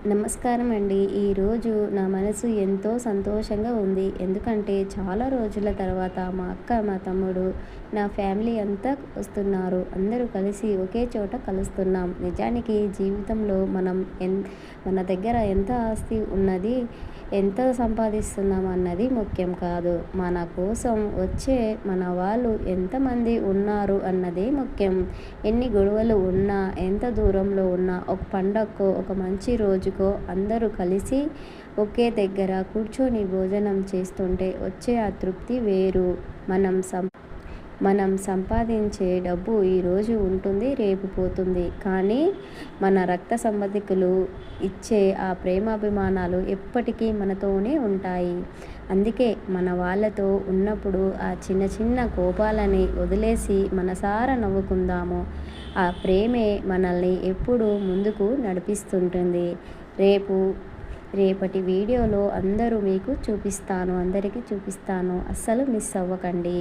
నమస్కారం అండి. ఈరోజు నా మనసు ఎంతో సంతోషంగా ఉంది. ఎందుకంటే చాలా రోజుల తర్వాత మా అక్క, మా తమ్ముడు, నా ఫ్యామిలీ అంతా వస్తున్నారు. అందరూ కలిసి ఒకే చోట కలుస్తున్నాం. నిజానికి జీవితంలో మన దగ్గర ఎంత ఆస్తి ఉన్నది, ఎంత సంపాదిస్తున్నాం అన్నది ముఖ్యం కాదు. మన కోసం వచ్చే మన వాళ్ళు ఎంతమంది ఉన్నారు అన్నదే ముఖ్యం. ఎన్ని గొడవలు ఉన్నా, ఎంత దూరంలో ఉన్నా, ఒక పండక్కో, ఒక మంచి రోజుకో అందరూ కలిసి ఒకే దగ్గర కూర్చొని భోజనం చేస్తుంటే వచ్చే ఆ తృప్తి వేరు. మనం సంపాదించే డబ్బు ఈరోజు ఉంటుంది, రేపు పోతుంది. కానీ మన రక్త సంబంధికులు ఇచ్చే ఆ ప్రేమాభిమానాలు ఎప్పటికీ మనతోనే ఉంటాయి. అందుకే మన వాళ్ళతో ఉన్నప్పుడు ఆ చిన్న చిన్న కోపాలని వదిలేసి మనసారా నవ్వుకుందాము. ఆ ప్రేమే మనల్ని ఎప్పుడూ ముందుకు నడిపిస్తుంటుంది. రేపటి వీడియోలో అందరికీ చూపిస్తాను. అస్సలు మిస్ అవ్వకండి.